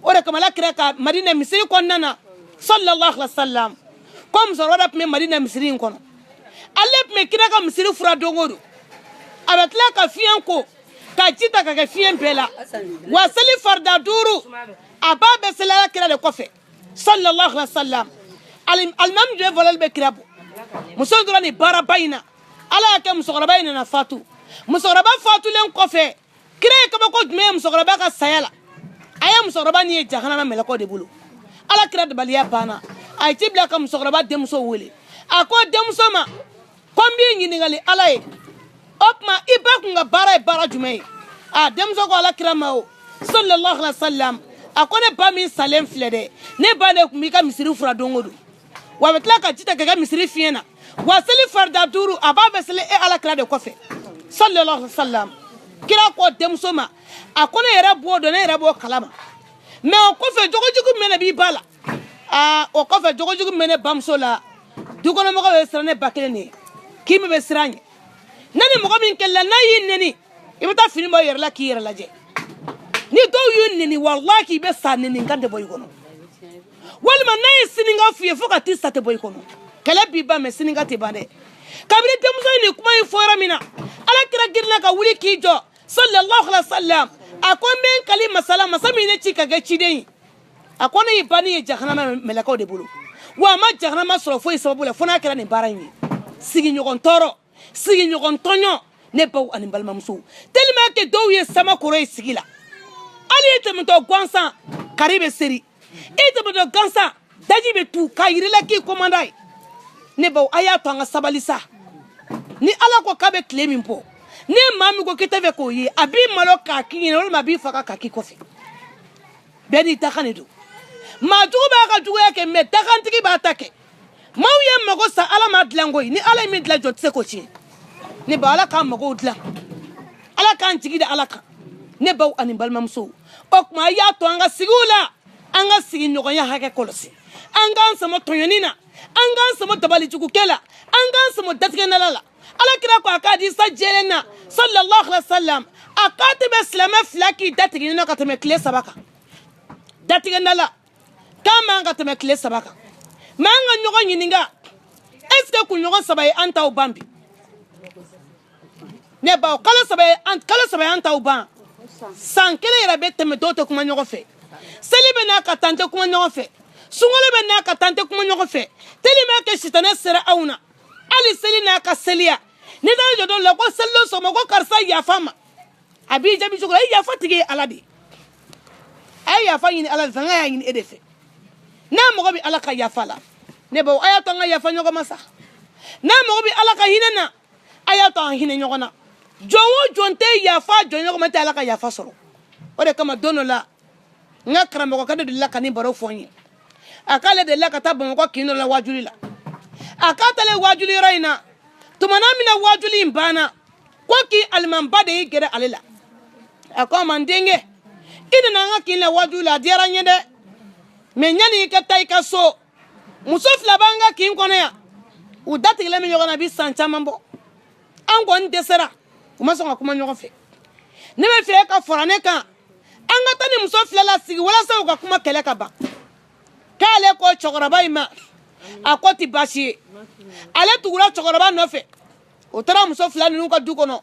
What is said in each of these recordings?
ore kamala kira ka Madina misiri konnana sallallahu alaihi wasallam comme zorora me Madina misiri kono alle me kira ka misiri fura dongodo abatla ka fiyan ko ka jita ka fiyan bela wasali farda duru ababe sala kira de kofe sallallahu alaihi wasallam almam je volal be kira muso dura ni bara bayina ala ka muso bayina na fatu muso fatu len kofe kira ka ba ko me muso ka sayala aya muso ni jahannama melako de bulu ala kira de baliya bana ay tibla ka muso demso wele ako demso ma kombi ngingali ala e opma iba kunga bara jumay demso ko ala kira ma o sallallahu alaihi wasallam akone ba min salem flede ne ba ne kumi ka misiri fura dongodo wa betla ka jita ka misiri fiena wa sali farda duru ababe sele e ala kira de kofe sallallahu alaihi wasallam kira ko demso ma akone yera bodo ne yera bo kalama me o kofe jogojugu mena bi bala o kofe jogojugu mena bamso la dukono mo ko esrane bakele ni kimi be siranye nani mo ko min kella nayi neni ibata fini mo yerla ki yerla je ni do yu neni wallahi be saneni ngande boy kono walma nayi sininga fiye foka tisate boy kono kala bi ba me sininga te bande kabiri demso ni kuma yi fora mina ala kira girna ka wuli ki jo sallallahu alaihi wasallam akon ben kali masala masami ne ci kaga ci dai akon yi bani jahannama melako de bulu wa ma jahannama soro fo isabu la fona kira ni baranyi sigi nyogon toro sigi nyogon tonyo ne baw ani balma muso tellement que do ye sama koro sigila ali te mto gwansa karibe seri ite mto gansa daji be tu kayirila ki komandai ne baw aya to anga sabalisa ni ala ko kabe claiming po ne mami ko kitave ko yi abi malo ka kini no ma bi faka ka ki kofi beni takane do ma jugo ba ka jugo yake me takantiki ba take mawye mago sa ala ma dlango ni ala mi dla jotse ko chi ne ba ala ka mago dla ala kan tigi da ala ka ne baw ani balma muso ok ma ya to anga sigula anga sigi nyogo ya hake kolosi anga sama tonyonina anga sama tabali jugo kela anga sama datike nalala ala kira ko akadi sa jelena sallallahu alaihi wasallam akati be islama flaki datike no kateme kle sabaka datike nala kama anga teme kle sabaka manga nyogo nyininga est-ce que ku nyogo sabaye anta o bambi ne ba kala sabaye anta o ban sankele yera be teme doto kuma nyogo fe selibe na katante kuma nyogo fe sungole be na katante kuma nyogo fe telima ke sitana sera auna ali selina ka selia ne da jodo la ko sello so mo ko karsa ya fama abi jabi jogo ya fatigi aladi ay ya fa yin aladi fanga ya yin edefe na mo bi alaka ya fala ne ba ayato nga ya fa nyogo masa na mo bi alaka hinena ayato hine nyogo na jowo jonte ya fa jonyo mata alaka ya fa soro o de kama dono la nga kramo ko kadu la kani baro fonyi akale de la kata bon ko kino la wajuli la akata le wajuli raina tumana mina wajuli mbana ko ki almamba de gere alela akoma ndenge ina nga kina wajuli la diara nyede me nyani ka tay ka so musof la banga kin kono ya u dati le mi yogana bi santa mambo an gon desera kuma so kuma nyogo fe ne be fe ka forane ka anga tani musof la sigi wala sa ka kuma kele ka ba kale ko chogoraba ima akoti bashi ale tugura chogoraba no fe o tara musof la nu ka du kono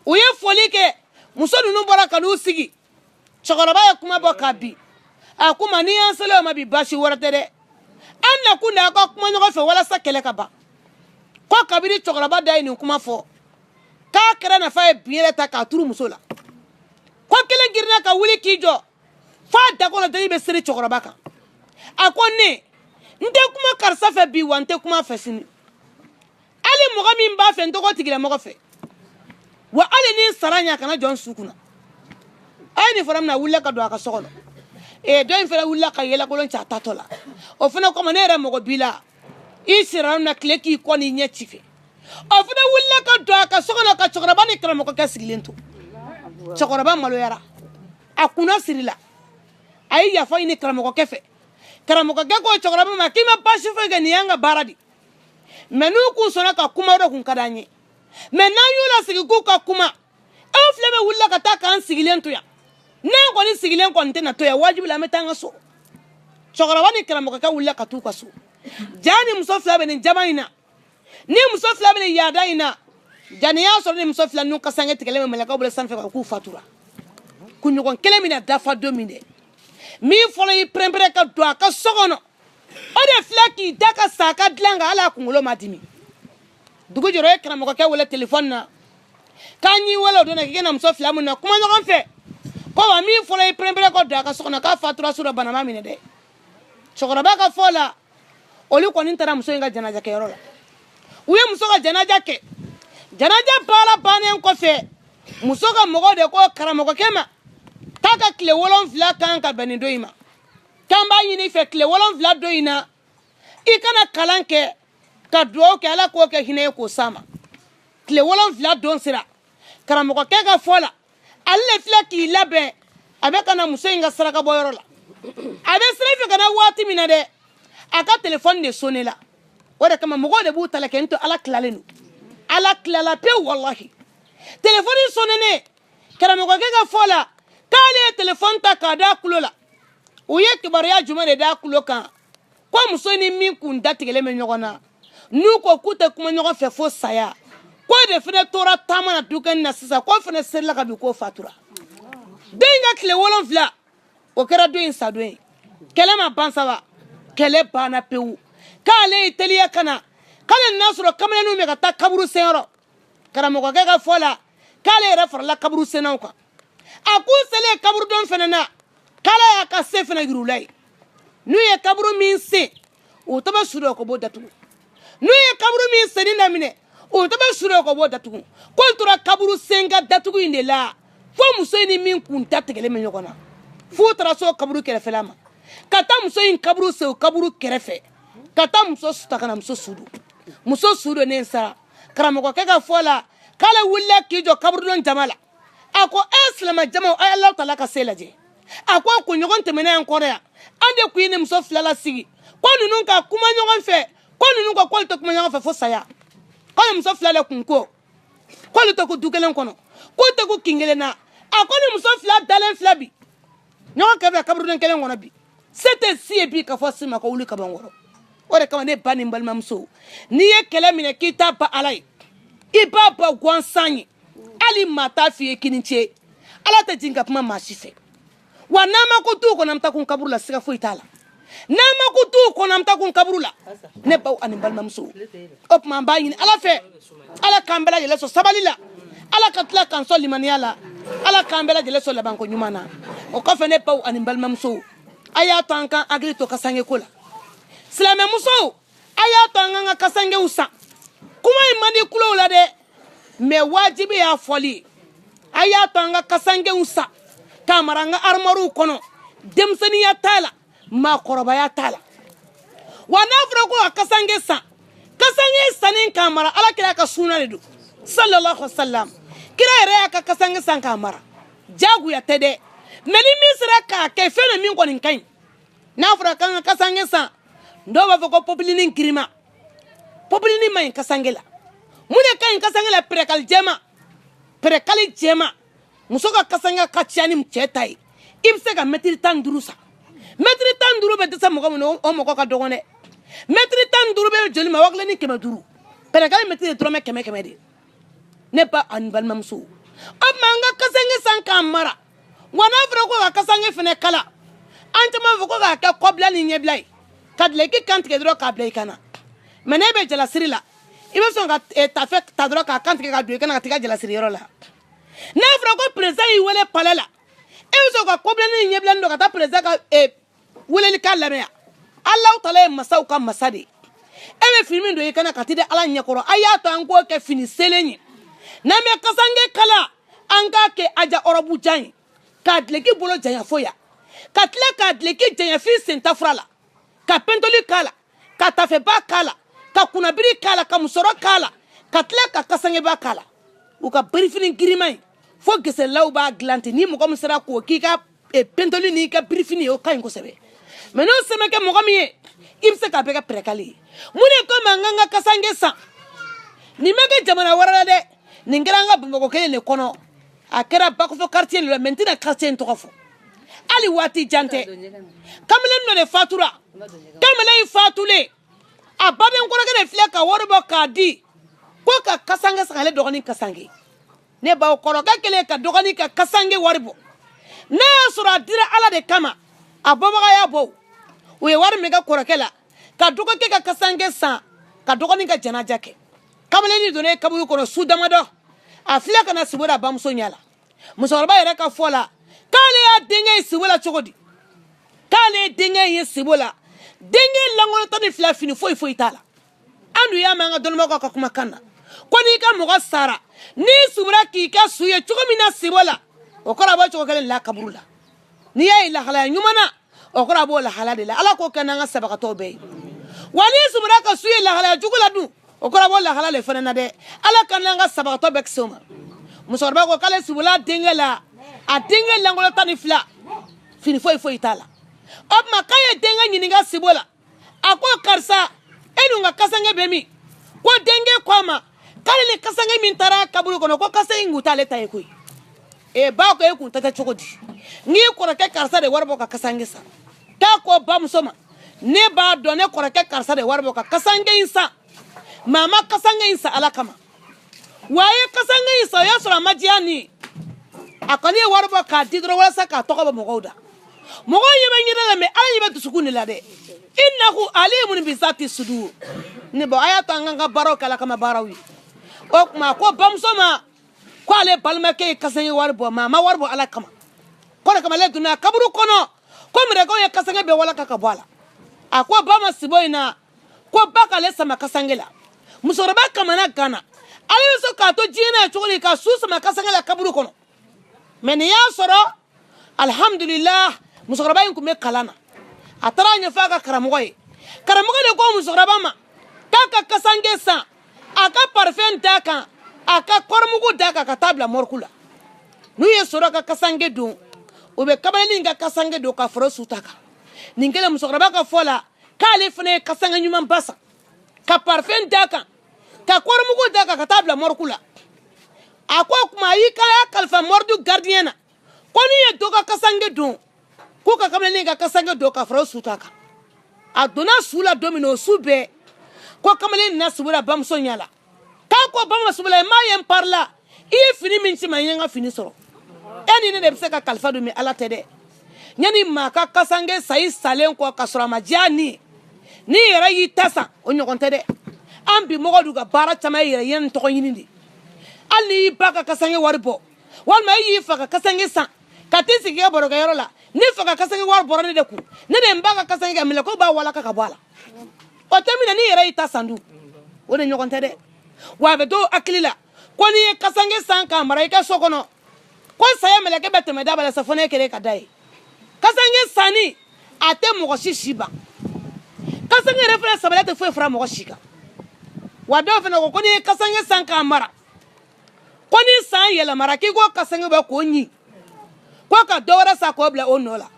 o ye foli ke muso nu bora ka nu sigi chogoraba ya kuma bo ka bi akuma ni ansele ma bi bashi waratere anna kunda ko kuma nyogo fe wala sa kele ka ba ko kabiri chogoraba dai ni kuma fo ka kera na fa biere ta ka turu musola ko kele girna ka wuli kijo fa da ko dai be siri chogoraba ka akone nte kuma karsa fe bi wante kuma fe sini ali mogo min ba fe ntoko tigila mogo fe wa ali ni saranya kana jon sukuna ay ni faram na wulla ka do aka sokono e do en fera wulla ka yela ko lon cha tatola o fana ko manera mogo bila isiram na kleki ko ni nyeti fe o fana wulla ka do aka sokono ka chokora bani kala mogo ka sigilento chokora ba malo yara akuna sirila ay ya fa ni kala mogo kefe karamoka gako chokora ba kima pashi fe ni yanga baradi menu ku sona ka kuma do kun kadanye mena yula sigi ku ka kuma e flebe wulla ka ta kan sigilento ya ne kɔni sigilen kɔni tɛ na to ya wajibi la an bɛ taa an ka so cɛkɔrɔba ni karamɔgɔkɛ wulila ka t'u ka so ja ni muso fila bɛ nin jama in na ni muso fila bɛ nin yaada in na ja ni y'a sɔrɔ ni muso fila n'u kasange tigɛlen bɛ mɛlɛkɛw bolo sanfɛ kan k'u fatura kunɲɔgɔn kelen bɛna dafa don min dɛ min fɔlɔ y'i pɛrɛn-pɛrɛn ka don a ka so kɔnɔ o de filɛ k'i da ka sa a ka dilan kan hali a kunkolo ma dimi dugu jɛra o ye karamɔgɔkɛ wele telefɔni na k'an y'i wele o don na k'i na muso fila min na kuma ɲɔgɔn fɛ ko wa min fɔlɔ y'i pɛrɛn-pɛrɛn ka don a ka so kɔnɔ k'a fatura su dɔ bana ma minɛ dɛ cɛkɔrɔba ka fɔ la olu kɔni taara muso in ka janaja kɛyɔrɔ la u ye muso ka janaja kɛ janaja baara bannen kɔfɛ muso ka mɔgɔw de ko karamɔgɔkɛ ma k'a ka tile 7 kan ka bɛn nin don in ma k'an b'a ɲini i fɛ tile 7 don in na i kana kalan kɛ ka dugawu kɛ ala k'o kɛ hinɛ ye k'o s'a ma tile 7 don sera karamɔgɔkɛ ka fɔ la ale de filɛ k'i labɛn a bɛ ka na muso in ka saraka bɔ yɔrɔ la a bɛ sira fɛ ka na waati min na dɛ a ka telefɔni de sonne la o de kama mɔgɔw de b'u ta la kɛ n to ala tilalen don ala tilala pewu wallahi telefɔni sonnene karamɔgɔkɛ ka fɔ la k'ale ye telefɔni ta k'a da kulo la u ye kibaruya jumɛn de da kulo kan ko muso ni min kun datigɛlen bɛ ɲɔgɔn na n'u ko k'u tɛ kuma ɲɔgɔn fɛ fo saya ko de fana tora taama na dukɛni na sisan ko fana serila ka bin k'o fatura den in ka tile 7 o kɛra don in sa don ye kɛlɛ ma ban saba kɛlɛ banna pewu k'ale ye teliya ka na k'ale nana sɔrɔ kamalenninw bɛ ka taa kaburu senyɔrɔ karamɔgɔkɛ ka fɔ la k'ale yɛrɛ farala kaburu sennaw kan a k'u selen kaburu don fana na k'ale y'a ka se fana yir'u la ye n'u ye kaburu min sen u tɛ bɛ su dɔ ka b'o datugu n'u ye kaburu min senni daminɛ u tɛ bɛ su dɔ ka b'o datugu k'olu tora kaburu sen ka datugu in de la fo muso in ni min kun datigɛlen bɛ ɲɔgɔn na f'u taara so kaburu kɛrɛfɛla ma ka taa muso in kaburu sen o kaburu kɛrɛfɛ ka taa muso suta ka na muso sudo ne sara karamɔgɔkɛ ka fɔ la k'ale wulila k'i jɔ kaburudon jama la a ko silamɛ jamaw a ye Alahu Taala ka se lajɛ a ko kunɲɔgɔn tɛmɛnen yan kɔrɔ yan an de kun ye ni muso fila la sigi ko ninnu ka kuma ɲɔgɔn fɛ ko ninnu ko k'olu tɛ kuma ɲɔgɔn fɛ fo saya k'olu muso fila de kun ko k'olu tɛ ko du kelen kɔnɔ k'u tɛ ko kin kelen na a ko ni muso fila dalen fila bi ɲɔgɔn kɛrɛfɛ kaburudon kelen kɔnɔ bi se tɛ si ye bi ka fɔ si ma ko wuli ka bɔ n kɔrɔ o de kama ne ba ni n balimamuso n'i ye kɛlɛ minɛ k'i t'a ba ala ye i b'a ba gansan ye hali maa t'a f'i ye k'i ni ce ala tɛ jigin ka kuma maa si fɛ wa n'an ma ko t'u kɔnɔ an bɛ taa kun kaburu la siga foyi t'a la n'an ma ko t'u kɔnɔ an bɛ taa kun kaburu la ne baw ani n balimamuso o tuma an b'a ɲini ala fɛ ala k'an bɛɛ lajɛlen sɔn sabali la ala ka tila k'an sɔn limaniya la ala k'an bɛɛ lajɛlen sɔn labanko ɲuman na o kɔfɛ ne baw ani n balimamuso a y'a to an k'an hakili to kasangeko la silamɛmusow a y'a to an k'an ka kasangew san kuma in man di kulow la dɛ mɛ wajibi y'a fɔli a y'a to an ka kasangew san k'a mara an ka armoirew kɔnɔ denmisɛnninya t'a la maakɔrɔbaya t'a la wa n'a fɔra ko ka kasange san kasange sanni k'a mara ala kira ka sunna de don sallallahu alaihi wa sallam kira yɛrɛ y'a ka kasange san k'a mara jagoya tɛ dɛ mɛ ni min sera k'a kɛ fɛn dɔ min kɔni ka ɲi n'a fɔra k'an ka kasange san dɔw b'a fɔ ko popiline girima popiline ma ɲi kasange la mun de ka ɲi kasange la pɛrɛkali jɛma muso ka kasange ka ca ni cɛ ta ye i bɛ se ka mɛtiri 15 san mɛtiri 15 bɛ dɛsɛ mɔgɔ min na o mɔgɔ ka dɔgɔn dɛ mɛtiri 15 bɛ joli ma 500 pɛrɛkali mɛtiri ye dɔrɔmɛ 100 de ne ba ani balimamuso o tuma an ka kasange san k'a mara wa n'a fɔra ko ka kasange fana kala an caman fɔ ko k'a kɛ kɔbila ni ɲɛbila ye ka dileki kan tigɛ dɔrɔn k'a bila i kana mɛ n'e bɛ jalasiri la i bɛ sɔn ka tafe ta dɔrɔn k'a kan tigɛ ka don i kana ka taa i ka jalasiri yɔrɔ la n'a fɔra ko perezan y'i wele palɛ la e bɛ sɔn ka kɔbilani ni ɲɛbilani dɔ ka taa perezan ka weleli kan lamɛn Alahu Taala ye masaw ka masa de ye e bɛ fini min don i kana ka t'i di ala ɲɛkɔrɔ a y'a to an k'o kɛ fini selen ye n'an bɛ kasange kala an k'a kɛ aja ɔrɔbu jan ye k'a dileki bolo janya fo yan ka tila k'a dileki janya f'i sentafura la ka pentoli k'a la ka tafeba k'a la ka kunnabiri k'a la ka musɔrɔ k'a la ka tila ka kasangeba k'a la u ka birifini girima ye fo geselaw b'a dilan ten ni mɔgɔ min sera k'o k'i ka pentoli n'i ka birifini ye o ka ɲi kosɛbɛ mɛ n'o se ma kɛ mɔgɔ min ye i bɛ se k'a bɛɛ kɛ pɛrɛkali ye mun de kama an k'an ka kasange san nin ma kɛ jamana wɛrɛ la dɛ nin kɛra an ka Bamakɔ kelen de kɔnɔ a kɛra bakofo quartier la maintenant quartier in tɔgɔ fɔ ali waati jante kamalen no de fatura kamalen fatule a baden kɔrɔkɛ de filɛ ka wari bɔ k'a di ko ka kasange san ale dɔgɔnin kasange ne baw kɔrɔkɛ kelen ka dɔgɔnin ka kasange wari bɔ ne y'a sɔrɔ a dira ala de kama a bɔbagaya bɔ u ye wari min kɛ kɔrɔkɛ la ka dɔgɔkɛ ka kasange san ka dɔgɔnin ka janaja kɛ kamalen ni donnen kaburu kɔnɔ su damadɔ a filɛ kana sibora bamuso ɲɛ la musokɔrɔba yɛrɛ ka fɔ la k'ale y'a denkɛ ye sibo la cogo di k'ale ye denkɛ ye sibo la denkɛ lankolon ni fila fini foyi foyi t'a la an dun y'a mɛn an ka dɔnnibagaw ka kumakan na ko n'i ka mɔgɔ sara n'i subira k'i ka su ye cogo min na sibo la o kɔrɔ a b'o cogo kelen la kaburu la n'i y'a ye lahalaya ɲuman na o kɔrɔ a b'o lahala de la ala k'o kɛ n'an ka sabagatɔw bɛɛ ye wa n'i subira ka su ye lahalaya jugu la dun o kɔrɔ a b'o lahala de fana na dɛ ala ka n'an ka sabagatɔ bɛɛ kisi o ma musokɔrɔba ko k'ale sibola denkɛ la a denkɛ lankolon 12 fini foyi foyi t'a la o tuma k'a ye denkɛ ɲininka sibo la a ko karisa e dun ka kasange bɛ min ko denkɛ ko a ma k'ale ni kasange min taara kaburu kɔnɔ ko kasange in kun t'ale ta ye koyi ba ko e kun ta tɛ cogo di n'i kɔrɔkɛ karisa de wari bɔ ka kasange san k'a ko bamuso ma ne b'a dɔn ne kɔrɔkɛ karisa de wari bɔ ka kasange in san maa ma kasange in san ala kama wa a ye kasange in san o y'a sɔrɔ a ma diya nin a kɔni ye wari bɔ k'a di dɔrɔn walasa k'a tɔgɔ bɔ mɔgɔw da mɔgɔw ɲɛ bɛ ɲinɛ la mɛ ala ɲɛ bɛ dusukun de la dɛ innahu alimun bizati sudur ne bɔ a y'a to an k'an ka baaraw kɛ ala kama baaraw ye o tuma ko bamuso ma ko ale balimakɛ ye kasange wari bɔ maa ma wari bɔ ala kama ko de kama ale donna kaburu kɔnɔ ko mɛrɛkɛw ye kasange bɛɛ walaka ka bɔ a la a ko ba ma sibo in na ko ba k'ale sama kasange la musokɔrɔba kamana gana ale bɛ se k'a to diɲɛ na cogo di ka su sama kasange la kaburu kɔnɔ mɛ nin y'a sɔrɔ alhamdulillah musokɔrɔba in tun bɛ kalan na a taara ɲɛfɔ a ka karamɔgɔ ye karamɔgɔ de ko musokɔrɔba ma k'a ka kasange san a ka parfɛn d'a kan a ka kɔrɔmugu d'a kan ka taa bila mɔriku la n'u ye sɔrɔ ka kasange don u bɛ kamalenin ka kasange don ka fara su ta kan nin kɛlen musokɔrɔba ka fɔ la k'ale fana ye kasange ɲuman ba san ka parfɛn d'a kan ka kɔrɔmugu d'a kan ka taa bila mɔriku la a ko o tuma a y'i kalifa mɔridu gardien na ko n'i ye dɔ ka kasange don k'u ka kamalenin ka kasange don ka fara su ta kan a donna su la don min o su bɛɛ ko kamalenin na subira bamuso ɲɛ la k'a ko bama subila m'a ye n parila i ye fini min ci ma n ye n ka fini sɔrɔ e ni ne de bɛ se ka kalifa don min ala tɛ dɛ yanni maa ka kasange sa i salen kɔ ka sɔrɔ a ma diya ni n'i yɛrɛ y'i ta san o ɲɔgɔn tɛ dɛ an bi mɔgɔ d'u ka baara caman ye yɛrɛ ɲɛ ni tɔgɔ ɲini de hali n'i y'i ba ka kasange wari bɔ walima e y'i fa ka kasange san ka t'i sigi ka barokɛyɔrɔ la ne fa ka kasange wari bɔra ne de kun ne de n ba ka kasange ka minɛ ko b'a walaka ka bɔ a la o tɛ min na n'i yɛrɛ y'i ta san dun o de ɲɔgɔn tɛ dɛ wa a bɛ dɔw hakili la ko n'i ye kasange san k'a mara i ka so kɔnɔ ko saya mɛlɛkɛ bɛ tɛmɛ daba la sa fo ne kelen ka da ye kasange sanni a tɛ mɔgɔ si ban kasange yɛrɛ fana sabaliya tɛ foyi fara mɔgɔ si kan wa dɔw fana ko n'i ye kasange san k'a mara ko ni san yɛlɛmara k'i ko kasange bɛ k'o ɲi ko ka dɔ wɛrɛ san k'o bila o nɔ la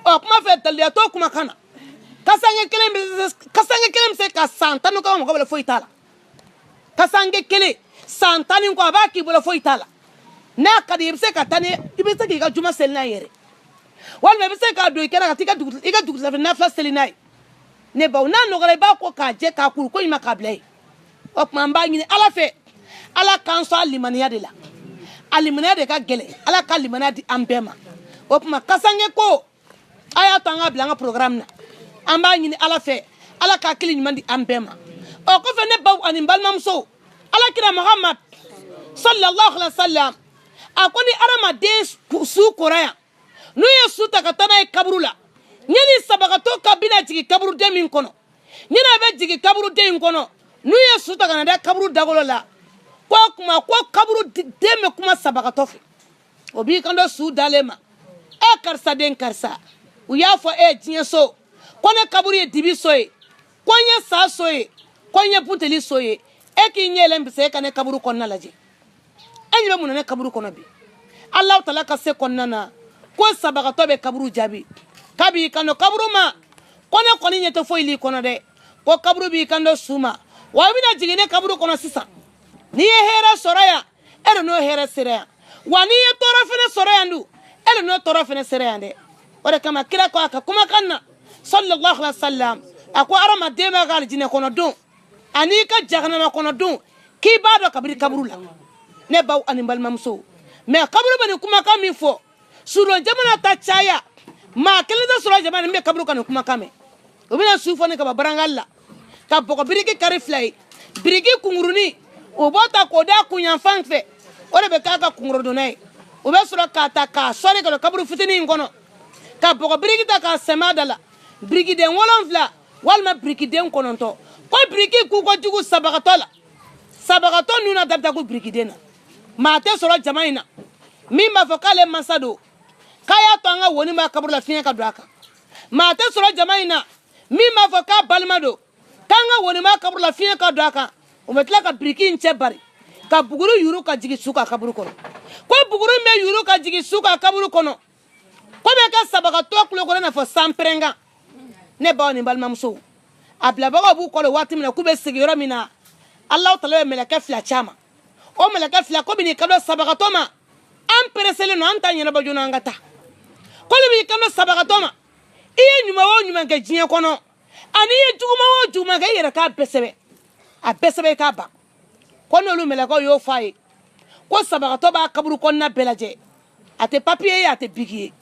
ɔ kuma fɛ daliya t'o kumakan na kasange kelen bɛ se ka san 10 kɛ mɔgɔ bolo foyi t'a la kasange kelen san 10 kɔ a b'a k'i bolo foyi t'a la n'a ka di i bɛ se ka taa ni i bɛ se k'i ka juma seli n'a ye yɛrɛ walima i bɛ se k'a don i kɛra ka taa i ka dugusɛfɛ nafila seli n'a ye ne baw n'a nɔgɔra i b'a ko k'a jɛ k'a kuru ko ɲuman k'a bila ye o tuma n b'a ɲini ala fɛ ala k'an sɔn a limaniya de la a limaniya de ka gɛlɛn ala ka limaniya di an bɛɛ ma o tuma kasange ko a y'a to an ka bila an ka programme na an b'a ɲini ala fɛ ala ka hakili ɲuman di an bɛɛ ma o kɔfɛ ne baw ani n balimamuso ala kira muhammad sallallahu alaihi wa sallam a ko ni adamaden su kora yan n'u ye su ta ka taa n'a ye kaburu la yanni sabagatɔ ka bɛna jigin kaburuden min kɔnɔ yanni a bɛ jigin kaburuden in kɔnɔ n'u ye su ta ka na da kaburu dagolo la ko kuma ko kaburu den bɛ kuma sabagatɔ fɛ o b'i kan dɔ su dalen ma e karisa den karisa u y'a fɔ e diɲɛ so ko ne kaburu ye dibi so ye ko n ye sa so ye ko n ye bunteli so ye e k'i ɲɛ yɛlɛn bisa e ka ne kaburu kɔnɔna lajɛ e ɲɛ bɛ mun na ne kaburu kɔnɔ bi Allahu Taala ka se kɔnɔna na ko sabagatɔ bɛ kaburu jaabi k'a b'i kan dɔ kaburu ma ko ne kɔni ɲɛ tɛ foyi l'i kɔnɔ dɛ ko kaburu b'i kan dɔ su ma wa i bɛna jigin ne kaburu kɔnɔ sisan n'i ye hɛrɛ sɔrɔ yan e de n'o hɛrɛ sera yan wa ni ye tɔɔrɔ fɛnɛ sɔrɔ yan du ele n'o tɔɔrɔ fɛnɛ sera yan dɛ o de kama kira ko a ka kumakan na sallallahu alaihi wasallam a ko hadamaden b'a ka alijinɛ kɔnɔ don ani ka jahanama kɔnɔ don k'i b'a dɔn kabiri kaburu la ne baw ani balimamusow mais kaburu bɛ nin kumakan min fɔ sudo jamana ta caya maa kelen tɛ sɔrɔ jamana nin bɛ kaburu ka nin kumakan mɛn o bɛna su fɔ ne kaba barangali la ka bɔgɔ biriki kari 2 ye biriki kungurunin o b'o ta k'o da kunyanfan fɛ o de bɛ k'a ka kungorodonna ye o bɛ sɔrɔ k'a ta k'a sɔri ka don kaburu fitinin in kɔnɔ ka bɔgɔ biriki ta k'a sɛmɛ a da la birikiden 7 walima birikiden 9 ko biriki k'u ka jugu sabagatɔ la sabagatɔ ninnu na dabita ko birikiden na maa tɛ sɔrɔ jama in na min b'a fɔ k'ale mansa don k'a y'a to an ka woni b'a kaburu la fiɲɛ ka don a kan maa tɛ sɔrɔ jama in na min b'a fɔ k'a balima don k'an ka woni b'a kaburu la fiɲɛ ka don a kan o bɛ tila ka biriki in cɛ bari ka buguru yuru ka jigin su ka kaburu kɔnɔ ko buguru bɛ yuru ka jigin su ka kaburu kɔnɔ ko bɛ kɛ sabagatɔ kulo kɔnɔ i n'a fɔ sanpɛrɛnkan ne baw ni balimamusow a bilabagaw b'u kɔlɔ waati min na k'u bɛ sigi yɔrɔ min na Alahu Taala bɛ mɛlɛkɛ 2 caman o mɛlɛkɛ 2 ko bɛ n'i kanto sabagatɔ ma an pereselen don an ta ɲɛnabɔ joona an ka taa ko ne b'i kanto sabagatɔ ma i ye ɲuman o ɲuman kɛ diɲɛ kɔnɔ ani i ye juguman o juguman kɛ i yɛrɛ k'a bɛɛ sɛbɛn a bɛɛ sɛbɛn i k'a ban ko n'olu mɛlɛkɛw y'o fɔ a ye ko sabagatɔ b'a kaburu kɔnɔna bɛɛ lajɛ a tɛ papiye ye a tɛ bigi ye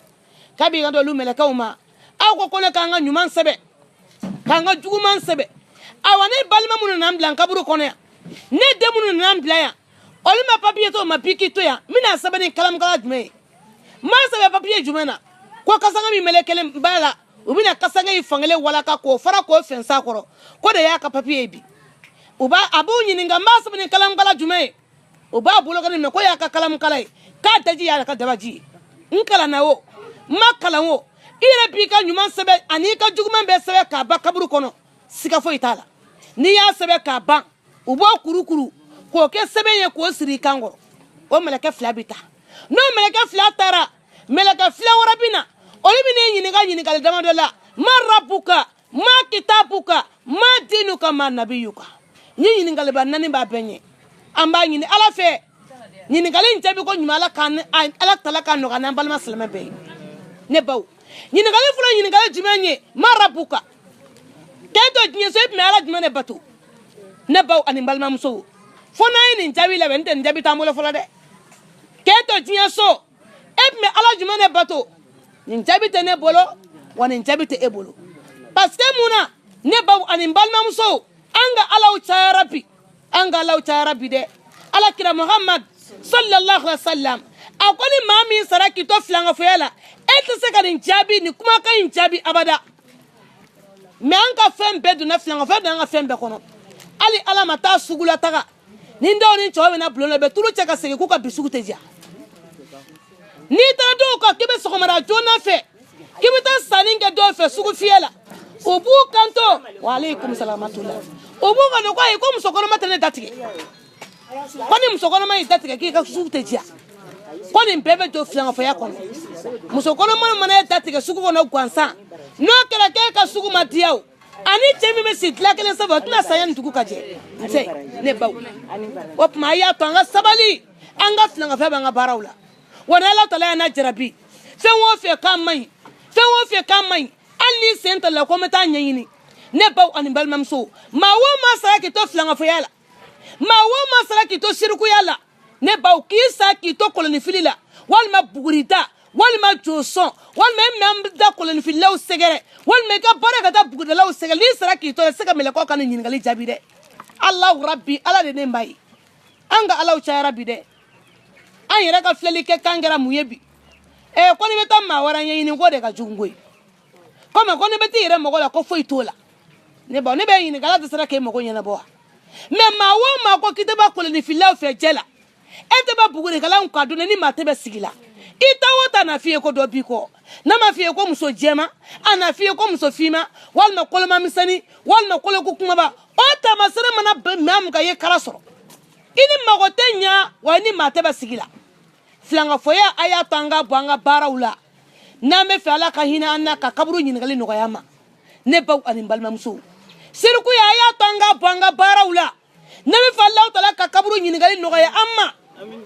k'a b'i kanto olu mɛlɛkɛw ma aw ko ne k'an ka ɲuman sɛbɛn k'an ka juguman sɛbɛn awa ne balima minnu nana n bila n kaburu kɔnɔ yan ne den minnu nana n bila yan olu ma papiye to ma biki to yan n bɛna sɛbɛn ni kalamukala jumɛn ye n m'a sɛbɛn papiye jumɛn na ko kasaŋa min mɛlɛkɛlen b'a la u bɛna kasaŋa in fankelen walaka k'o fara k'o fɛnsɛ a kɔrɔ ko de y'a ka papiye ye bi a b'u ɲininka n b'a sɛbɛn ni kalamukala jumɛn ye o b'a bolo kɔni minɛ ko y'a ka kalamukala ye k'a daji y'a ka dabaji ye n kalanna o n ma kalan o i yɛrɛ b'i ka ɲuman sɛbɛn ani i ka juguman bɛɛ sɛbɛn k'a ban kaburu kɔnɔ siga foyi t'a la n'i y'a sɛbɛn k'a ban u b'o kurukuru k'o kɛ sɛbɛn ye k'o siri i kan kɔrɔ o mɛlɛkɛ 2 bɛ taa n'o mɛlɛkɛ 2 taara mɛlɛkɛ 2 wɛrɛ bɛ na olu bɛ n'i ɲininka ɲininkali damadɔ la ma rabuka ma kitabuka ma dinuka ma nabiyuka n ye ɲininkaliba 4 b'a bɛɛ ɲɛ an b'a ɲini ala fɛ ɲininkali in jaabi ko ɲuman ala tala ka nɔgɔya n'an balima silamɛ bɛɛ ye ne baw ɲininkali fɔlɔ ɲininkali jumɛn ye ma rabuka k'e to diɲɛ so i tun bɛ ala jumɛn de bato ne baw ani balimamusow fo n'an ye nin jaabi labɛn n tɛ nin jaabi t'an bolo fɔlɔ dɛ k'e to diɲɛ so e tun bɛ ala jumɛn de bato nin jaabi tɛ ne bolo wa nin jaabi tɛ e bolo parce que mun na ne baw ani balimamusow an ka alaw cayara bi an ka alaw cayara bi dɛ alakira Muhammad sallallahu alaihi wasallam a ko ni maa min sara k'i to filankafoya la e tɛ se ka nin jaabi nin kumakan in jaabi abada mais an ka fɛn bɛɛ donna filankafoya don an ka fɛn bɛɛ kɔnɔ hali ala ma taa sugu la taga ni dɔw ni cɛw bɛna bulon na bɛ tulu cɛ ka segin k'u ka bi sugu tɛ diya n'i taara dɔw kan k'i bɛ sɔgɔmada joona fɛ k'i bɛ taa sanni kɛ dɔw fɛ sugu fiyɛ la o b'u kanto wa aleykum salamatula o b'u kanto ko ayi ko musokɔnɔma tɛ ne datigɛ ko ni musokɔnɔma y'i datigɛ k'i ka sugu tɛ diya ko nin bɛɛ bɛ don filankafoya kɔnɔ musokɔnɔma mana e datigɛ sugu kɔnɔ gansan n'o kɛra k'e ka sugu ma diya o ani cɛ min bɛ si dilan kelen sanfɛ o tɛna saya nin dugu ka jɛ n tɛ ne baw o tuma a y'a to an ka sabali an ka filankafoya b'an ka baaraw la wa ni ala tala y'an jarabi fɛn o fɛn k'a man ɲi fɛn o fɛn k'a man ɲi hali ni sen ta la ko n bɛ taa ɲɛɲini ne baw ani balimamusow maa o maa sara k'i to filankafoya la maa o maa sara k'i to sirikuya la ne baw k'i sa k'i to kɔlɔnifili la walima bugurida walima jɔsɔn walima e mɛn da kɔlɔnifililaw sɛgɛrɛ walima i ka baara ka taa buguridalaw sɛgɛrɛ n'i sara k'i to i tɛ se ka mɛlɛkɛw ka nin ɲininkali jaabi dɛ Alahu Rabbi ala de ne b'a ye an ka alaw cayara bi dɛ an yɛrɛ ka filɛli kɛ kan kɛra mun ye bi ko ni bɛ taa maa wɛrɛ ɲɛɲini k'o de ka jugu koyi komi ko ni bɛ t'i yɛrɛ mɔgɔ la ko foyi t'o la ne baw ne bɛ ɲininka ala tɛ sera k'e mago ɲɛnabɔ wa mais maa o maa ko k'i tɛ bɔ kɔlɔnifililaw fɛ jɛ la e tɛ bɔ bugurikalanw ka dun ni maa tɛ bɛ sigi la i ta o ta na f'i ye ko dɔ b'i kɔ n'a ma f'i ye ko muso jɛma a na f'i ye ko muso finma walima koloma misɛnnin walima koloko kumaba o taamasere mana maa mun ka ye kala sɔrɔ i ni mago tɛ ɲa wa i ni maa tɛ bɛ sigi la filankafoya a y'a to an ka bɔ an ka baaraw la n'an bɛ fɛ ala ka hinɛ an na ka kaburu ɲininkali nɔgɔya ma ne baw ani balimamusow sirikuya a y'a to an ka bɔ an ka baaraw la ne bɛ fɛ Alahu Taala ka kaburu ɲininkali nɔgɔya an ma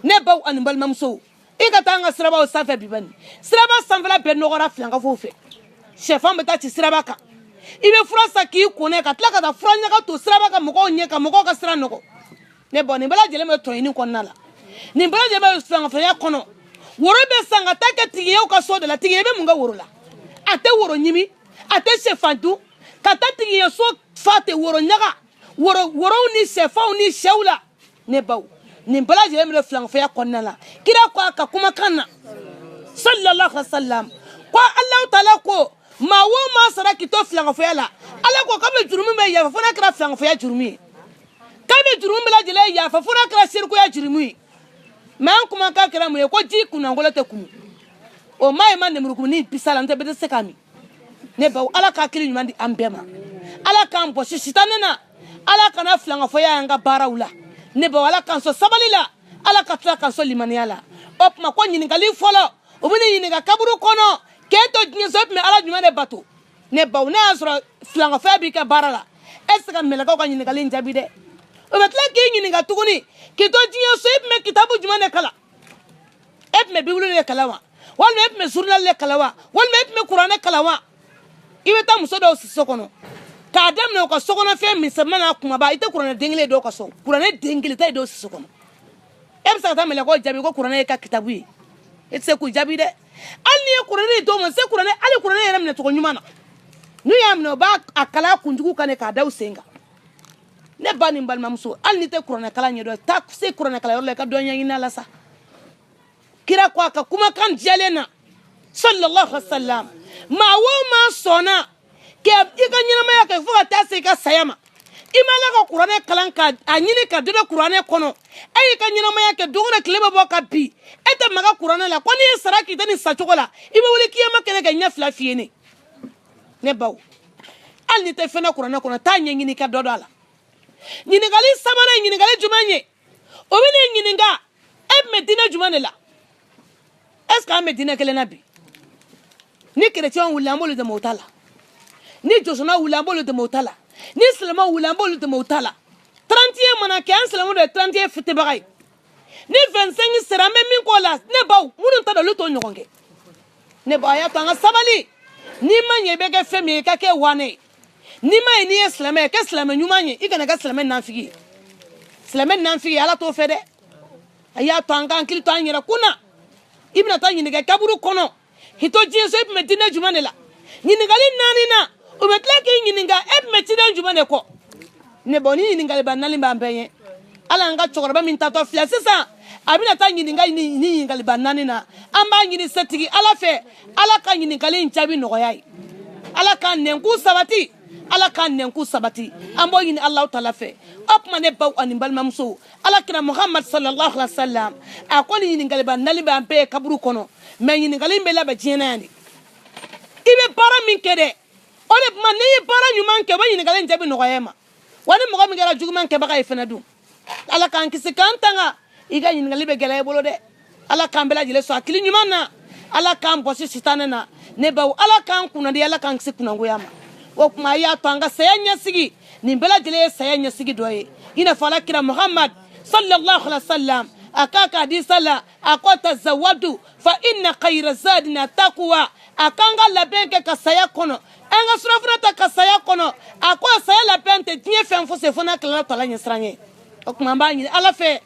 ne baw ani balimamusow I ka taa an ka sirabaw sanfɛ bi bani siraba sanfɛla bɛɛ nɔgɔra filankafow fɛ sɛfan bɛ taa ci siraba kan I bɛ fura san k'i kɔnɛ ka tila ka taa fura ɲaga to siraba ka mɔgɔw ɲɛ ka mɔgɔw ka sira nɔgɔ ne bɔ nin bɛɛ lajɛlen bɛ tɔɲɔni kɔnɔna la nin bɛɛ lajɛlen bɛ filankafɔya kɔnɔ woro bɛ san ka taa kɛ tigiyew ka so de la tigiye bɛ mun kɛ woro la a tɛ woro ɲimi a tɛ sɛfan dun ka taa tigiye so fa tɛ woro ɲaga worow ni sɛfanw ni sɛw la ne baw nin bɛɛ lajɛlen bɛ filankafɔya kɔnɔna la kira ko a ka kumakan na sallallahu alaihi wasallam ko Alahu taala ko maa o maa sara k'i to filankafɔya la Ala ko k'a bɛ jurumu bɛ yafa fo n'a kɛra filankafɔya jurumu ye k'a bɛ jurumu bɛɛ lajɛlen yafa fo n'a kɛra serikuya jurumu ye mɛ an kumakan kɛra mun ye ko ji kunnangolo tɛ kumu o maa ye ma nemurukumuni bisa la n tɛ bɛɛ tɛ se k'a min ne baw Ala ka hakili ɲuman di an bɛɛ ma Ala k'an bɔsi sitanɛ na Ala kana filankafɔya y'an ka baaraw la ne baw Ala k'an sɔn sabali la Ala ka tila k'an sɔn limaniya la o tuma ko ɲininkali fɔlɔ u bɛ ne ɲininka kaburu kɔnɔ k'e to diɲɛ so e tun bɛ Ala jumɛn de bato ne baw ne y'a sɔrɔ filankafɔya b'i kɛ baara la e tɛ se ka mɛlɛkɛw ka ɲininkali in jaabi dɛ o bɛ tila k'i ɲininka tuguni k'i to diɲɛ so e tun bɛ kitabu jumɛn de kalan e tun bɛ bibulu de kalan wa walima e tun bɛ journal de kalan wa walima e tun bɛ kuranɛ kalan wa I bɛ taa muso dɔw si so kɔnɔ k'a daminɛ u ka sokɔnɔfɛn misɛnman n'a kumaba I tɛ kuranɛ den kelen dɔw ka so kuranɛ den kelen tɛ dɔw si so kɔnɔ e bɛ se ka taa mɛlɛkɛw jaabi ko kuranɛ ye ka kitabu ye e tɛ se k'u jaabi dɛ hali n'i ye kuranɛ d'o ma se kuranɛ hali kuranɛ yɛrɛ minɛ cogo ɲuman na n'u y'a minɛ u b'a a kala kunjugu kan k'a da u sen kan ne ba ni n balimamuso hali n'i tɛ kuranɛ kalan ɲɛdɔn taa se kuranɛ kalan yɔrɔ la I ka dɔ ɲɛɲini a la sa kira ko a ka kumakan jɛlen na sallallahu alaihi wasallam maa o maa sɔnna k'i ka ɲɛnamaya kɛ fo ka taa se I ka saya ma I ma Ala ka kuranɛ kalan ka a ɲini ka dɔ kuranɛ kɔnɔ e y'i ka ɲɛnamaya kɛ don o don tile bɛ bɔ ka bin e tɛ maga kuranɛ la ko n'i ye sara k'i tɛ nin sacogo la I bɛ wuli kiyama kɛnɛ ka ɲɛ fila f'i ye ne baw hali n'i tɛ fɛn na kuranɛ kɔnɔ taa ɲɛɲini ka dɔ a la ɲininkali sabanan ye ɲininkali jumɛn ye o bɛ ne ɲininka e tun bɛ diinɛ jumɛn de la est ce que an bɛ diinɛ kelen na bi ni chrétien wuli an b'olu dɛmɛ o ta la ni josɔnna wuli an b'olu dɛmɛ o ta la ni silamɛw wuli an b'olu dɛmɛ o ta la 31 mana kɛ an silamɛw de ye 31 fitɛbaga ye ni 25 sera an bɛ min k'o la ne baw minnu ta dɔn olu t'o ɲɔgɔn kɛ ne baw a y'a to an ka sabali n'i ma ɲɛ I bɛ kɛ fɛn min ye I ka kɛ wanɛ ye n'i ma ɲɛ n'i ye silamɛ ye kɛ silamɛ ɲuman ye I kana kɛ silamɛ nafigi ye silamɛ nafigi ye Ala t'o fɛ dɛ a y'a to an ka hakili to an yɛrɛ kun na I bɛna taa ɲininka kaburu kɔnɔ k'i to diɲɛ so I tun bɛ diinɛ jumɛn de la ɲininkali 4 na u bɛ tila k'i ɲininka e tun bɛ ciden jumɛn de kɔ ne baw ni ɲininkaliba 4 b'an bɛɛ ye Ala an ka cɛkɔrɔba min tatɔ filɛ sisan a bɛna taa ɲininka ni ɲininkaliba 4 na an b'a ɲini setigi Ala fɛ Ala ka ɲininkali in jaabi nɔgɔya ye Ala ka nɛnku sabati Ala ka nɛnku sabati an b'o ɲini Alahu taala fɛ o tuma ne baw ani balimamusow Alakira Muhammad sallallahu alaihi wasallam a ko ni ɲininkaliba 4 b'an bɛɛ ye kaburu kɔnɔ mɛ ɲininkali in bɛ labɛn diɲɛ na yan de I bɛ baara min kɛ dɛ o de tuma n'i ye baara ɲuman kɛ o bɛ ɲininkali in jaabi nɔgɔya ma wa ni mɔgɔ min kɛra juguman kɛbaga ye fana dun Ala k'an kisi k'an tanga I ka ɲininkali bɛ gɛlɛya I bolo dɛ Ala k'an bɛɛ lajɛlen sɔn hakili ɲuman na Ala k'an bɔsi sitanɛ na ne baw Ala k'an kunnadi Ala k'an kisi kunnangoya ma o tuma a y'a to an ka saya ɲɛsigi nin bɛɛ lajɛlen ye saya ɲɛsigi dɔ ye I n'a fɔ Alakira Muhammad sallallahu alaihi wasallam a k'a ka hadisa la a ko tazawwadu fa inna khayra zadina taqwa a k'an ka labɛn kɛ ka saya kɔnɔ an ka surafana ta ka saya kɔnɔ a ko saya labɛn tɛ diɲɛ fɛn fosi fo n'a tilala Ala ɲɛsiran ye o tuma an b'a ɲini Ala fɛ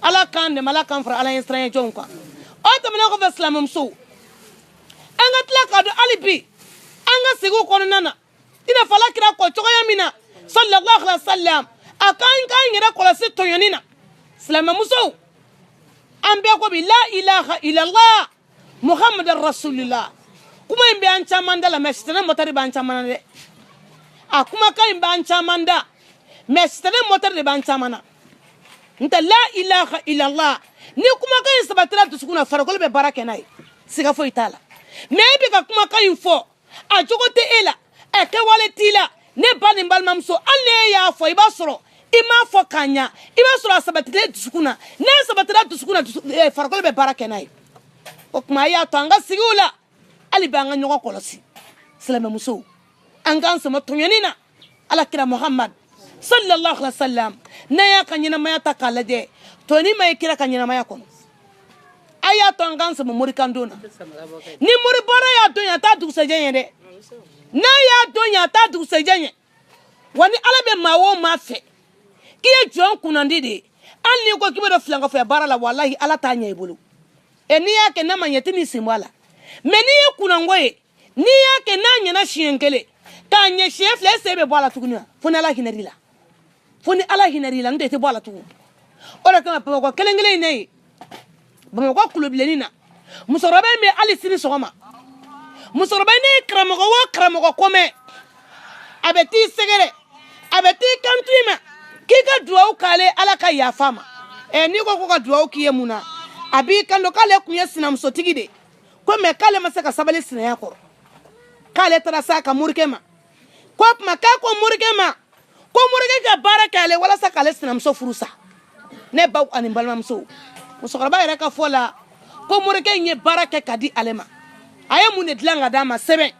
Ala k'an dɛmɛ Ala k'an fara Ala ɲɛsiran ye jɔnw kan o tɛmɛnen kɔfɛ silamɛmusow an ka tila k'a dɔn hali bi an ka sigiw kɔnɔna na I n'a fɔ Alakira ko cogoya min na sallallahu alaihi wasallam a k'an yɛrɛ kɔlɔsi tɔɲɔni na silamɛmusow an bɛɛ ko bi la ilaha illallah muhammadar rasulullah kuma in bɛ an caman da la mɛ sitanɛ mɔtɛri b'an caman na dɛ a kumakan in b'an caman da mɛ sitanɛ mɔtɛri de b'an caman na n tɛ la ilaha illallah ni kumakan in sabatira dusukun na farikolo bɛ baara kɛ n'a ye siga foyi t'a la mɛ e bɛ ka kumakan in fɔ a jogo tɛ e la a kɛwale t'i la ne ba ni n balimamuso hali ne y'a fɔ I b'a sɔrɔ I m'a fɔ k'a ɲa I b'a sɔrɔ a sabatilen dusukun na n'a sabatira dusukun na farikolo bɛ baara kɛ n'a ye o tuma a y'a to an ka sigiw la hali bi an ka ɲɔgɔn kɔlɔsi silamɛmusow an k'an sama tɔɲɔni na Alakira Muhammad sallallahu alaihi wasallam n'a y'a ka ɲɛnamaya ta k'a lajɛ tɔɲɔni ma ye kira ka ɲɛnamaya kɔnɔ aya to ngan sama mori kandona ni mori bara ya to ya ta du sejenye de na ya to ya ta du sejenye wani ala be mawo ma fe ki jon kunandi de an ni ko kibe do flanga fe bara la wallahi ala ta nya ibulu e ni ya ke na manyeti ni simbala me ni ya kunangoye ni ya ke na nya na shienkele ta nya shie fle sebe bala tukunya funi ala hinarila funi ala hinarila ndete bala tuku ora kama pe ko kelengele ne ba ko kulobilenina musorobe me ali sini sogoma musorobe ne kramo ko kome abeti segere abeti kantuima kika duwa kale ala ka yafama ni ko ka duwa kiye muna abi kando kale kunye sina msotigi de ko me kale masaka sabale sina yako kale tara saka murkema ko maka ko murkema ko murke ka baraka ale wala saka le sina mso furusa ne ba ani balma mso musokara ba reka fola ko murke nye baraka kadi alema aye mun edlanga dama sebe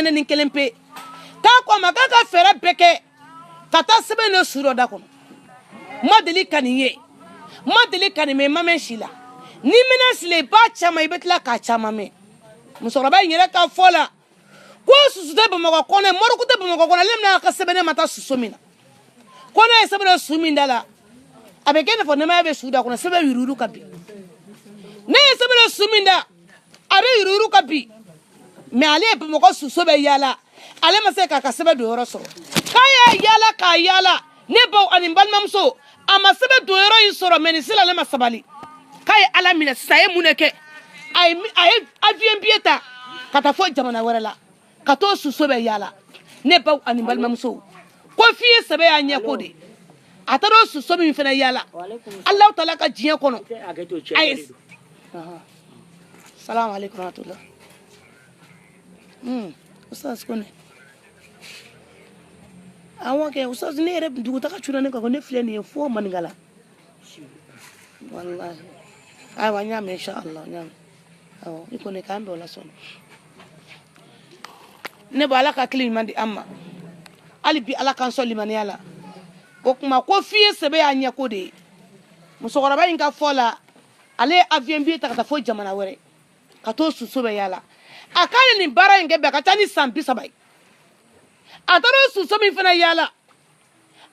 ne ninkelempe ka ko maka ka fere beke kata sebe no suro da kono madeli kaniye madeli kanime mamen shila ni mina sile ba chama ibetla ka chama me musokara ba nyere ka fola ko susu de bamako kone moru ku de bamako kone lemna ka sebe ne mata susumina kone sebe no sumindala abekene fo nema be suda kono sebe wiruru kabi ne sebe no suminda abe wiruru kabi me ale bamako suso be yala ale mase ka sebe do yoro so ka yala ne baw ani balmamso ama sebe do yoro yin soro meni sila le masabali kay ala mina saye muneke ay avion bieta kata fo jamana werela kato suso be yala ne baw ani balmamso ko fiye sebe anya ko de ataro suso mi fena yala Allah taala ka jiya kono ay assalamu alaikum rahmatullah ustaz kone awon ke ustaz ne re dugu ta ka chuna ne ko ne fle ne fo mangala wallahi ay wa nyam inshallah nyam aw iko ne kan do la son ne ba ala ka klin mandi amma ali bi ala kan so limani ala ko kuma ko fiye sebe anya ko de musokora ba inga fola ale avion bi ta ka fo jamana were ka to suso be yala akale ni bara nge be ka tani sampi sabai ataro suso mi fena yala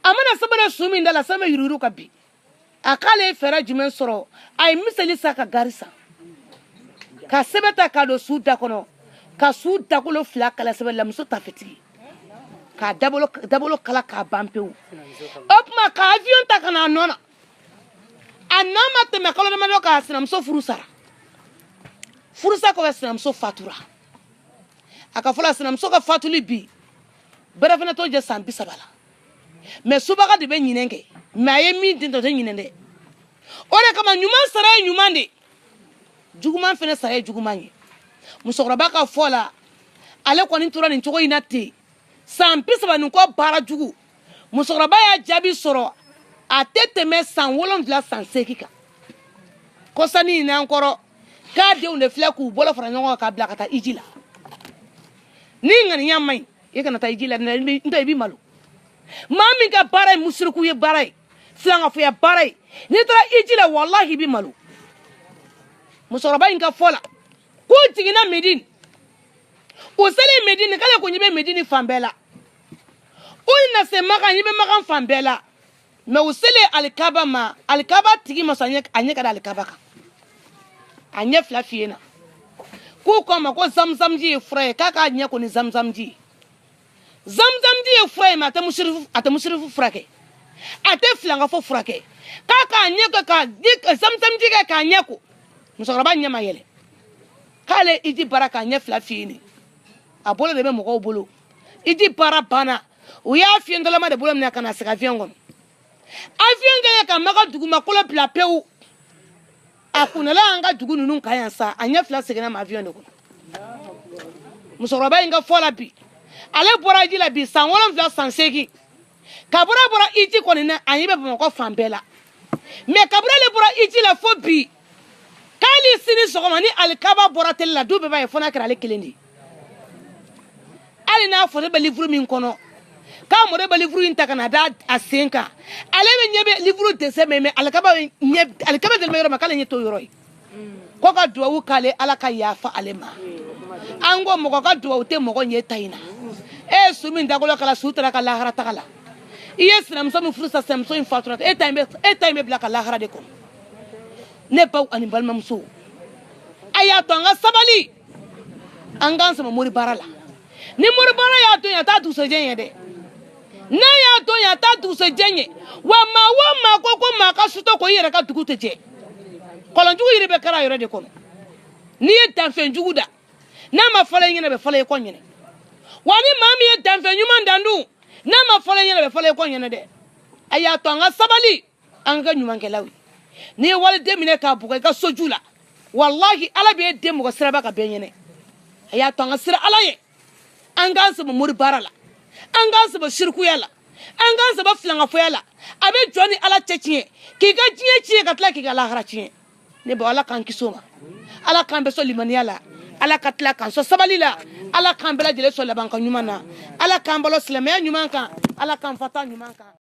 amana sabana sumi ndala sama yururu kabi akale fera jumen soro ay misali saka garisa ka sebeta ka do suda kono ka suda ko lo fla kala sebela muso tafeti ka dabolo kala ka bampeu opma ka avion ta kana nona anama te me kala ma ka sinam so furusa ko sinam so fatura aka fola sinam so ka fatuli bi bere fena to je sambi sabala me subaga de be nyinenge maye mi din to nyinende ore kama nyuma sare nyumande juguman fena sare jugumanye musokra baka fola ale ko ni tura ni chogo inate sambi sabanu ko bara jugu musokra ba ya jabi soro atete me san wolon la san sekika ko sani na nkoro ka de une fleku bolo fara nyongo ka bla kata ijila ni ngani nyamai yekana ta ijila nda bi malu mami ka baray musriku ye baray flanga fu ya baray ni tra ijila wallahi bi malu musoraba inga fola ko tigina medine o sele medine kala ko nyibe medine fambela o na se maka nyibe maka fambela me o sele alikaba tigi masanye anye kada alikaba ka anye flafiena ko ma ko zamzam ji fure kaka anye ko ni zamzam ji e fure ma ta mushrifu furake ate flanga fo furake kaka anye ka dik zamzam ji ka anye ko musokaba anye mayele kale iji baraka anye flafieni abolo de be mo ko bolo iji bara bana o ya fiendola ma de bolo mna kana sika fiengon avion ga ya ka maka dugu makolo plapeu akunala anga dugu nunu kayansa anye fla segena ma avion de ko musokaba inga fola bi ale bora ji la bi san wolon fla san segi kabura bora iji ko ni anyi be mo ko fambela me kabura le bora iji la fo bi kali sini sogoma ni alikaba bora tel la dube ba e fona kra le kelendi ali na fo be livre min kono ka mo be livre inta kana da asenka ale be nyebe livre de se me alikaba del me yoro makala nyeto yoroi ko ka duwawu k'ale ala ka yafa ale ma an ko mɔgɔ ka duwawu tɛ mɔgɔ ɲɛ ta in na e su min dagolo kala su taara ka lahara taga la i ye sinamuso min furu sa sinamuso in fatura e ta in bɛ bila ka lahara de kɔnɔ ne baw ani balimamuso a y'a to an ka sabali an k'an sama mori baara la ni mori baara y'a to yen a t'a dugusɛjɛ ye dɛ n'a y'a to yen a t'a dugusɛjɛ ye wa maa o maa ko maa ka sutɔ ko i yɛrɛ ka dugu tɛ jɛ kɔlɔnjugu yiri bɛ kɛra a yɔrɔ de kɔnɔ n'i ye danfɛnjugu da n'a ma fɔlɔ i ɲɛna bɛ fɔlɔ i kɔ ɲɛnɛ wa ni maa min ye danfɛn ɲuman dan dun n'a ma fɔlɔ i ɲɛna bɛ fɔlɔ i kɔ ɲɛnɛ dɛ a y'a to an ka sabali an ka ɲumankɛlaw ye n'i ye waliden minɛ k'a bugɔ i ka soju la walahi ala b'e den mɔgɔ siraba ka bɛn ɲɛnɛ a y'a to an ka sira ala ye an k'an sɛbɛ mori baara la an k'an sɛbɛ sirikuya la an k'an sɛbɛ filankafoya la a bɛ jɔ ni ala cɛ tiɲɛ k'i ka diɲɛ tiɲɛ ka tila k'i ka lahara tiɲɛ ne bɔ ala k'an kisi o ma ala k'an bɛ sɔn limaniya la ala ka tila k'an sɔn sabali la ala k'an bɛɛ lajɛlen sɔn laban ka ɲuman na ala k'an balo silamɛya ɲuman kan ala k'an fata ɲuman kan